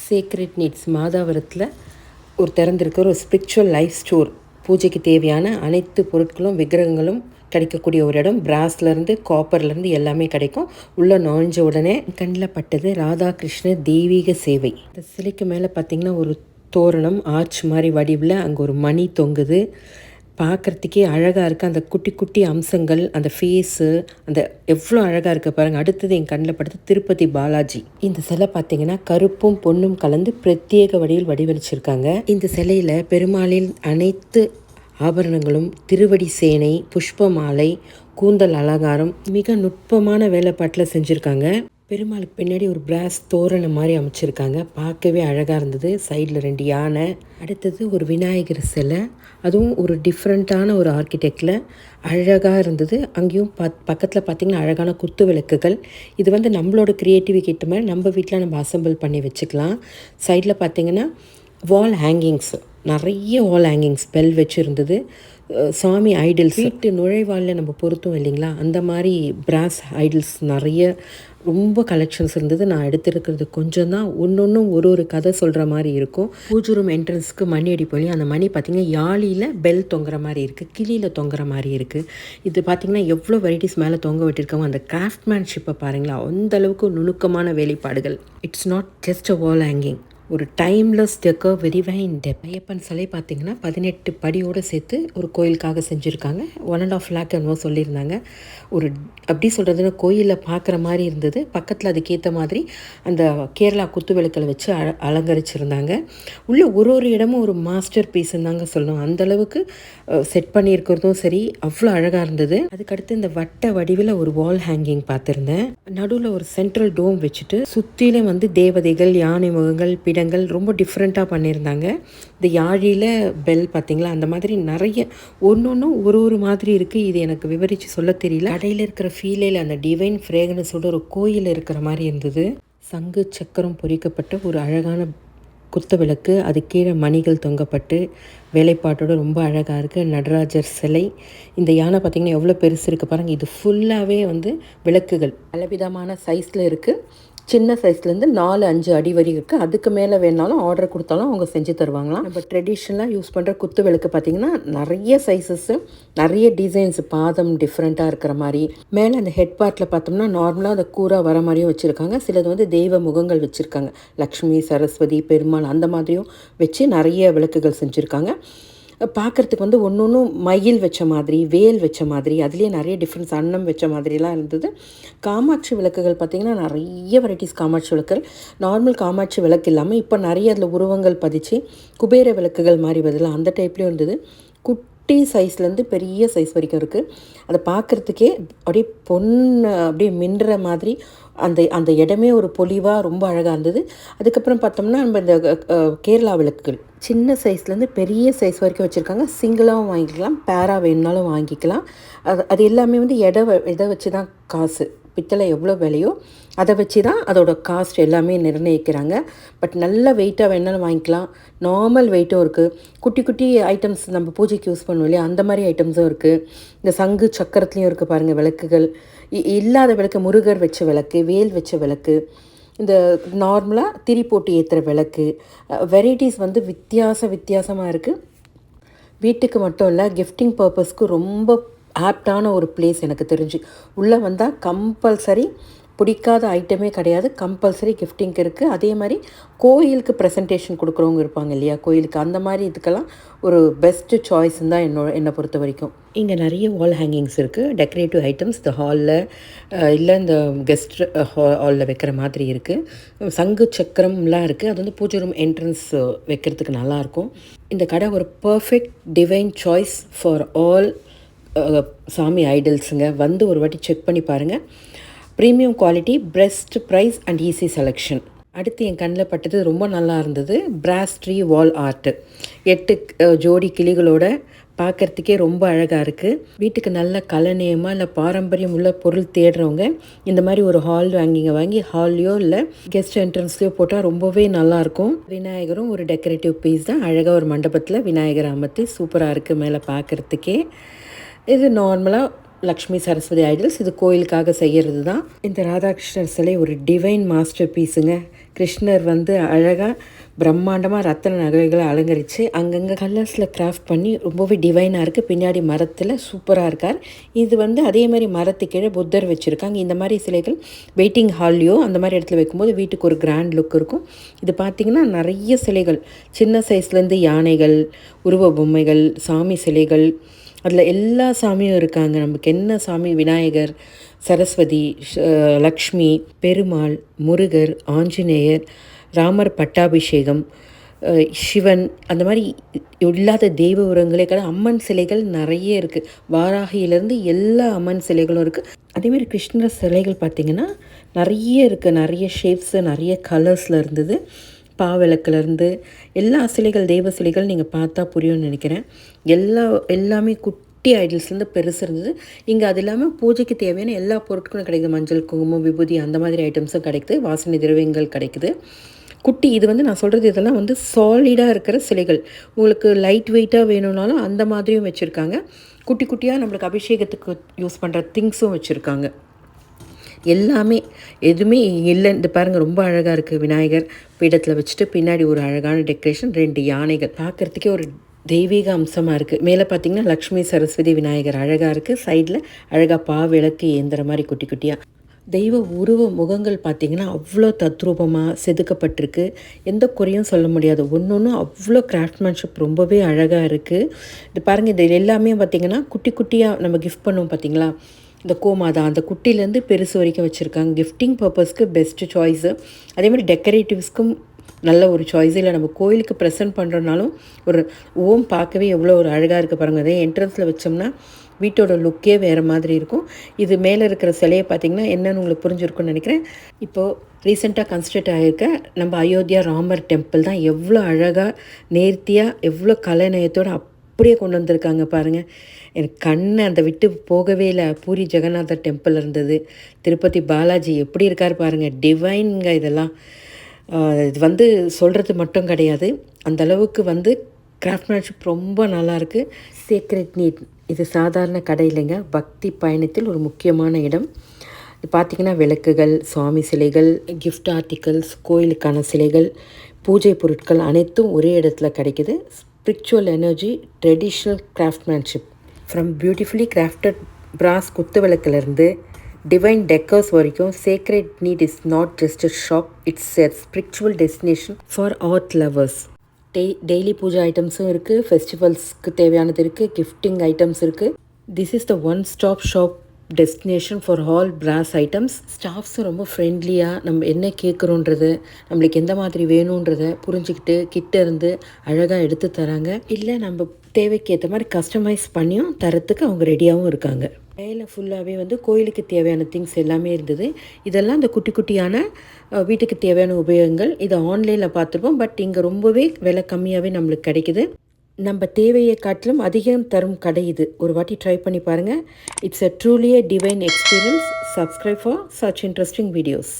Secret needs மாதாவரத்தில் ஒரு திறந்திருக்கிற ஒரு spiritual life store. பூஜைக்கு தேவையான அனைத்து பொருட்களும் விக்கிரகங்களும் கிடைக்கக்கூடிய ஒரு இடம். பிராஸ்லேருந்து காப்பர்லேருந்து எல்லாமே கிடைக்கும். உள்ளே நுழைஞ்ச உடனே கண்ணில் பட்டது ராதாகிருஷ்ண தெய்வீக சேவை. இந்த சிலைக்கு மேலே பார்த்திங்கன்னா ஒரு தோரணம் ஆர்ச் மாதிரி வடிவில் அங்கே ஒரு மணி தொங்குது. பார்க்குறதுக்கே அழகாக இருக்குது. அந்த குட்டி குட்டி அம்சங்கள், அந்த ஃபேஸு, அந்த எவ்வளோ அழகாக இருக்குது பாருங்கள். அடுத்தது என் கண்ணில் படுத்து திருப்பதி பாலாஜி. இந்த சிலை பார்த்திங்கன்னா கருப்பும் பொன்னும் கலந்து பிரத்யேக வடிவில் வடிவமைச்சிருக்காங்க. இந்த சிலையில் பெருமாளின் அனைத்து ஆபரணங்களும், திருவடி சேனை, புஷ்ப மாலை, கூந்தல் அலங்காரம் மிக நுட்பமான வேலைப்பாட்டில் செஞ்சுருக்காங்க. பெருமாளுக்கு பின்னாடி ஒரு பிராஸ் தோரணம் மாதிரி அமைச்சிருக்காங்க. பார்க்கவே அழகாக இருந்தது. சைடில் 2 யானை. அடுத்தது ஒரு விநாயகர் சிலை, அதுவும் ஒரு டிஃப்ரெண்ட்டான ஒரு ஆர்கிடெக்டில் அழகாக இருந்தது. அங்கேயும் பக்கத்தில் பார்த்திங்கன்னா அழகான குத்து விளக்குகள். இது நம்மளோட க்ரியேட்டிவிட்டி மாதிரி நம்ம வீட்டில் நம்ம அசம்பிள் பண்ணி வச்சுக்கலாம். சைடில் பார்த்திங்கன்னா வால் ஹேங்கிங்ஸ், நிறைய வால் ஹேங்கிங்ஸ் பெல் வச்சுருந்தது. சாமி ஐடல்ஸ் வீட்டு நுழைவாளில் நம்ம பொருத்தோம் இல்லைங்களா, அந்த மாதிரி பிராஸ் ஐடல்ஸ் நிறைய ரொம்ப கலெக்ஷன்ஸ் இருந்தது. நான் எடுத்துருக்கிறது கொஞ்சம் தான். ஒன்றும் ஒரு கதை சொல்கிற மாதிரி இருக்கும். பூஜை ரூம் என்ட்ரன்ஸ்க்கு மணி அடிப்பொழி. அந்த மணி பார்த்திங்கன்னா யாழியில் பெல் தொங்குற மாதிரி இருக்குது, கிளியில் தொங்குற மாதிரி இருக்குது. இது பார்த்திங்கன்னா எவ்வளோ வெரைட்டிஸ் மேலே தொங்க விட்டுருக்காங்க. அந்த கிராஃப்ட்மேன்ஷிப்பை பாருங்களா, அந்தளவுக்கு நுணுக்கமான வேலைப்பாடுகள். It's not just a wall hanging, ஒரு டைம்லெஸ் டெக்கர், வெரி வைன் டெப். ஐயப்பன் சிலை பார்த்திங்கன்னா 18 படியோடு சேர்த்து ஒரு கோயிலுக்காக செஞ்சுருக்காங்க. 1.5 lakh என்னவோ சொல்லியிருந்தாங்க. ஒரு அப்படி சொல்கிறதுனா கோயிலில் பார்க்குற மாதிரி இருந்தது. பக்கத்தில் அதுக்கேற்ற மாதிரி அந்த கேரளா குத்து விளக்கில் வச்சு அலங்கரிச்சிருந்தாங்க. உள்ளே ஒரு இடமும் ஒரு மாஸ்டர் பீஸ்ன்னு தாங்க சொல்லணும். அந்தளவுக்கு செட் பண்ணியிருக்கிறதும் சரி, அவ்வளோ அழகாக இருந்தது. அதுக்கடுத்து இந்த வட்ட வடிவில் ஒரு வால் ஹேங்கிங் பார்த்துருந்தேன். நடுவில் ஒரு சென்ட்ரல் டோம் வச்சுட்டு சுற்றிலும் தேவதைகள், யானை முகங்கள், இடங்கள் ரொம்ப டிஃப்ரெண்ட்டாக பண்ணியிருந்தாங்க. இந்த யாழியில் பெல் பார்த்திங்களா, அந்த மாதிரி நிறைய ஒன்றும் ஒரு மாதிரி இருக்குது. இது எனக்கு விவரித்து சொல்ல தெரியல. கடையில் இருக்கிற ஃபீலில் அந்த டிவைன் ஃப்ரேக்னஸோட ஒரு கோயில் இருக்கிற மாதிரி இருந்தது. சங்கு சக்கரம் பொறிக்கப்பட்ட ஒரு அழகான குத்து விளக்கு, அது கீழே மணிகள் தொங்கப்பட்டு வேலைப்பாட்டோட ரொம்ப அழகாக இருக்குது. நடராஜர் சிலை. இந்த யானை பார்த்திங்கன்னா எவ்வளோ பெருசு இருக்குது பாருங்கள். இது ஃபுல்லாகவே விளக்குகள் பலவிதமான சைஸில் இருக்குது. சின்ன சைஸ்லேருந்து 4-5 அடி வரி இருக்குது. அதுக்கு மேலே வேணாலும் ஆர்டர் கொடுத்தாலும் அவங்க செஞ்சு தருவாங்களாம். நம்ம ட்ரெடிஷ்னலாக யூஸ் பண்ணுற குத்து விளக்கு பார்த்திங்கன்னா நிறைய சைஸஸ்ஸு, நிறைய டிசைன்ஸ், பாதம் டிஃப்ரெண்ட்டாக இருக்கிற மாதிரி. மேலே அந்த ஹெட் பார்ட்டில் பார்த்தோம்னா நார்மலாக அந்த கூரா வர மாதிரியும் வச்சுருக்காங்க. சிலது தெய்வ முகங்கள் வச்சுருக்காங்க. லக்ஷ்மி, சரஸ்வதி, பெருமாள் அந்த மாதிரியும் வச்சு நிறைய விளக்குகள் செஞ்சுருக்காங்க. பார்க்குறதுக்கு ஒன்று மயில் வச்ச மாதிரி, வேல் வச்ச மாதிரி, அதுலேயே நிறைய டிஃப்ரெண்ட்ஸ், அன்னம் வச்ச மாதிரிலாம் இருந்தது. காமாட்சி விளக்குகள் பார்த்திங்கன்னா நிறைய வெரைட்டிஸ் காமாட்சி விளக்குகள். நார்மல் காமாட்சி விளக்கு இல்லாமல் இப்போ நிறைய அதில் உருவங்கள் பதிச்சு குபேர விளக்குகள் மாதிரி பதிலாக அந்த டைப்லேயும் இருந்தது. குட்டி சைஸ்லேருந்து பெரிய சைஸ் வரைக்கும் இருக்குது. அதை பார்க்குறதுக்கே அப்படியே பொண்ணு அப்படியே மின்னுற மாதிரி அந்த இடமே ஒரு பொலிவாக ரொம்ப அழகாக இருந்தது. அதுக்கப்புறம் பார்த்தோம்னா நம்ம இந்த கேரளா விளக்குகள் சின்ன சைஸ்லேருந்து பெரிய சைஸ் வரைக்கும் வச்சுருக்காங்க. சிங்கிளாகவும் வாங்கிக்கலாம், பேராக வேணுனாலும் வாங்கிக்கலாம். அது எல்லாமே எடை வச்சு தான் காசு. பித்தளை எவ்வளோ விலையோ அதை வச்சு தான் அதோட காஸ்ட் எல்லாமே நிர்ணயிக்கிறாங்க. பட் நல்ல வெயிட்டாக வேணாலும் வாங்கிக்கலாம், நார்மல் வெயிட்டும் இருக்குது. குட்டி குட்டி ஐட்டம்ஸ் நம்ம பூஜைக்கு யூஸ் பண்ணுவோம் இல்லையா, அந்த மாதிரி ஐட்டம்ஸும் இருக்குது. இந்த சங்கு சக்கரத்துலேயும் இருக்குது பாருங்கள் விளக்குகள். இல்லாத விளக்கு, முருகர் வச்ச விளக்கு, வேல் வச்ச விளக்கு, இந்த நார்மலாக திரி போட்டு ஏற்றுற விளக்கு, வெரைட்டிஸ் வித்தியாசமாக இருக்குது. வீட்டுக்கு மட்டும் இல்லை, கிஃப்டிங் பர்பஸ்க்கு ரொம்ப ஆப்டான ஒரு பிளேஸ் எனக்கு தெரிஞ்சு. உள்ளே வந்தால் கம்பல்சரி பிடிக்காத ஐட்டமே கிடையாது, கம்பல்சரி கிஃப்டிங்க்கு இருக்குது. அதே மாதிரி கோயிலுக்கு ப்ரெசன்டேஷன் கொடுக்குறவங்க இருப்பாங்க இல்லையா, கோயிலுக்கு அந்த மாதிரி இதுக்கெல்லாம் ஒரு பெஸ்ட்டு சாய்ஸ்ன்னு தான் என்னை பொறுத்த வரைக்கும். இங்கே நிறைய வால் ஹேங்கிங்ஸ் இருக்குது, டெக்கரேட்டிவ் ஐட்டம்ஸ். இந்த ஹாலில் இல்லை இந்த கெஸ்ட் ஹாலில் வைக்கிற மாதிரி இருக்குது. சங்கு சக்கரம்லாம் இருக்குது. அது பூஜை ரூம் என்ட்ரன்ஸ் வைக்கிறதுக்கு நல்லாயிருக்கும். இந்த கடை ஒரு perfect divine choice for all சாமி ஐடல்ஸுங்க. ஒரு வாட்டி செக் பண்ணி பாருங்கள். Premium quality, best price and easy selection. அடுத்து என் கண்ணில் பட்டது ரொம்ப நல்லா இருந்தது. பிராஸ் ட்ரீ வால் ஆர்ட்டு. 8 ஜோடி கிளிகளோட பார்க்குறதுக்கே ரொம்ப அழகாக இருக்குது. வீட்டுக்கு நல்ல கலைநயமாக இல்லை பாரம்பரியம் உள்ள பொருள் தேடுறவங்க இந்த மாதிரி ஒரு ஹால் வாங்கி ஹால்லையோ இல்லை கெஸ்ட் என்ட்ரன்ஸ்லையோ போட்டால் ரொம்பவே நல்லாயிருக்கும். விநாயகரும் ஒரு டெக்கரேட்டிவ் பீஸ் தான். அழகாக ஒரு மண்டபத்தில் விநாயகர் அமர்த்தி சூப்பராக இருக்குது மேலே பார்க்குறதுக்கே. இது நார்மலாக லக்ஷ்மி சரஸ்வதி ஐடல்ஸ். இது கோயிலுக்காக செய்கிறது தான். இந்த ராதாகிருஷ்ணர் சிலை ஒரு டிவைன் மாஸ்டர் பீஸுங்க. கிருஷ்ணர் வந்து அழகாக பிரம்மாண்டமாக ரத்தன நகைகளை அலங்கரித்து அங்கங்கே கலர்ஸில் கிராஃப்ட் பண்ணி ரொம்பவே டிவைனாக இருக்குது. பின்னாடி மரத்தில் சூப்பராக இருக்கார். இது வந்து அதே மாதிரி மரத்துக்கு கீழே புத்தர் வச்சுருக்காங்க. இந்த மாதிரி சிலைகள் வெயிட்டிங் ஹால்லையோ அந்த மாதிரி இடத்துல வைக்கும்போது வீட்டுக்கு ஒரு கிராண்ட் லுக் இருக்கும். இது பார்த்திங்கன்னா நிறைய சிலைகள், சின்ன சைஸ்லேருந்து யானைகள், உருவ பொம்மைகள், சாமி சிலைகள், அதில் எல்லா சாமியும் இருக்காங்க. நமக்கு என்ன சாமி, விநாயகர், சரஸ்வதி, லக்ஷ்மி, பெருமாள், முருகர், ஆஞ்சநேயர், ராமர் பட்டாபிஷேகம், சிவன், அந்த மாதிரி இல்லாத தெய்வ உரங்களே கிடையாது. அம்மன் சிலைகள் நிறைய இருக்குது. வாராகியிலேருந்து எல்லா அம்மன் சிலைகளும் இருக்குது. அதேமாதிரி கிருஷ்ணர் சிலைகள் பார்த்திங்கன்னா நிறைய இருக்குது. நிறைய ஷேப்ஸு, நிறைய கலர்ஸில் இருந்தது. பாவிளக்குலேருந்து எல்லா சிலைகள், தெய்வ சிலைகள் நீங்கள் பார்த்தா புரியும்னு நினைக்கிறேன். எல்லாமே குட்டி ஐடல்ஸ்லேருந்து பெருசு இருந்தது. இங்கே அது இல்லாமல் பூஜைக்கு தேவையான எல்லா பொருட்களும் கிடைக்குது. மஞ்சள், குங்குமம், விபூதி, அந்த மாதிரி ஐட்டம்ஸும் கிடைக்குது. வாசனை திரவியங்கள் கிடைக்குது. குட்டி இது வந்து நான் சொல்கிறது இதெல்லாம் வந்து சாலிடாக இருக்கிற சிலைகள். உங்களுக்கு லைட் வெயிட்டாக வேணும்னாலும் அந்த மாதிரியும் வச்சுருக்காங்க. குட்டி குட்டியாக நம்மளுக்கு அபிஷேகத்துக்கு யூஸ் பண்ணுற திங்ஸும் வச்சுருக்காங்க. எல்லாமே எதுவுமே இல்லை. இந்த பாருங்கள், ரொம்ப அழகாக இருக்குது. விநாயகர் பீடத்தில் வச்சுட்டு பின்னாடி ஒரு அழகான டெக்கரேஷன், 2 யானைகள் பார்க்குறதுக்கே ஒரு தெய்வீக அம்சமாக இருக்குது. மேலே பார்த்திங்கன்னா லக்ஷ்மி, சரஸ்வதி, விநாயகர் அழகாக இருக்குது. சைடில் அழகாக பாவிளக்கு ஏந்திர மாதிரி குட்டி குட்டியாக தெய்வ உருவ முகங்கள் பார்த்திங்கன்னா அவ்வளோ தத்ரூபமாக செதுக்கப்பட்டிருக்கு. எந்த குறையும் சொல்ல முடியாது. ஒன்று அவ்வளோ கிராஃப்ட்மேன்ஷிப் ரொம்பவே அழகாக இருக்குது. இது பாருங்கள், இது எல்லாமே பார்த்திங்கன்னா குட்டி குட்டியாக நம்ம கிஃப்ட் பண்ணுவோம் பார்த்திங்களா, இந்த கோமாதா அந்த குட்டிலேருந்து பெருசு வரைக்கும் வச்சுருக்காங்க. கிஃப்டிங் பர்பஸ்க்கு பெஸ்ட்டு சாய்ஸு. அதேமாதிரி டெக்கரேட்டிவ்ஸ்க்கும் நல்ல ஒரு சாய்ஸ். இல்லை நம்ம கோயிலுக்கு ப்ரெசென்ட் பண்ணுறனாலும் ஒரு ஓம் பார்க்கவே எவ்வளோ ஒரு அழகாக இருக்குது பாருங்கள். அதே என்ட்ரன்ஸில் வச்சோம்னா வீட்டோட லுக்கே வேறு மாதிரி இருக்கும். இது மேலே இருக்கிற சிலையை பார்த்திங்கன்னா என்னென்னு உங்களுக்கு புரிஞ்சிருக்குன்னு நினைக்கிறேன். இப்போது ரீசெண்டாக கன்ஸ்ட்ரக்ட் ஆகியிருக்க நம்ம அயோத்தியா ராமர் டெம்பிள் தான் எவ்வளோ அழகாக நேர்த்தியாக எவ்வளோ கலைநயத்தோடு அப்படியே கொண்டு வந்திருக்காங்க பாருங்கள். எனக்கு கண்ணை அந்த விட்டு போகவே இல்லை. பூரி ஜெகநாதர் டெம்பிள் இருந்தது. திருப்பதி பாலாஜி எப்படி இருக்கார் பாருங்கள், டிவைனுங்க இதெல்லாம். இது வந்து சொல்கிறது மட்டும் கிடையாது, அந்தளவுக்கு வந்து கிராஃப்ட்மேன்ஷிப் ரொம்ப நல்லாயிருக்கு. சீக்ரெட் நீட் இது சாதாரண கடை இல்லைங்க, பக்தி பயணத்தில் ஒரு முக்கியமான இடம். இது பார்த்திங்கன்னா விளக்குகள், சுவாமி சிலைகள், கிஃப்ட் ஆர்டிகல்ஸ், கோயிலுக்கான சிலைகள், பூஜை பொருட்கள் அனைத்தும் ஒரே இடத்துல கிடைக்கிது. Spiritual energy, traditional craftsmanship from beautifully crafted brass குத்து விளக்குலேருந்து டிவைன் டெக்கர்ஸ் வரைக்கும் sacred need is not just a shop, it's a spiritual destination for art lovers. Daily puja ஐட்டம்ஸும் இருக்குது, ஃபெஸ்டிவல்ஸ்க்கு தேவையானது இருக்குது, கிஃப்டிங் ஐட்டம்ஸ் இருக்குது. This is the one stop shop destination for all brass items. ஸ்டாஃப்ஸும் ரொம்ப ஃப்ரெண்ட்லியாக நம்ம என்ன கேட்குறோன்றது, நம்மளுக்கு எந்த மாதிரி வேணுன்றதை புரிஞ்சுக்கிட்டு கிட்ட இருந்து அழகாக எடுத்து தராங்க. இல்லை நம்ம தேவைக்கு ஏற்ற மாதிரி கஸ்டமைஸ் பண்ணியும் தரத்துக்கு அவங்க ரெடியாகவும் இருக்காங்க. மேலே ஃபுல்லாகவே வந்து கோயிலுக்கு தேவையான திங்ஸ் எல்லாமே இருந்தது. இதெல்லாம் இந்த குட்டி குட்டியான வீட்டுக்கு தேவையான உபயோகங்கள். இதை ஆன்லைனில் பார்த்துருப்போம், பட் இங்கே ரொம்பவே விலை கம்மியாகவே நம்மளுக்கு கிடைக்குது. நம்ம தேவையை காட்டிலும் அதிகம் தரும் கடை இது. ஒரு வாட்டி ட்ரை பண்ணி பாருங்கள். It's a truly a divine experience. Subscribe for such interesting videos.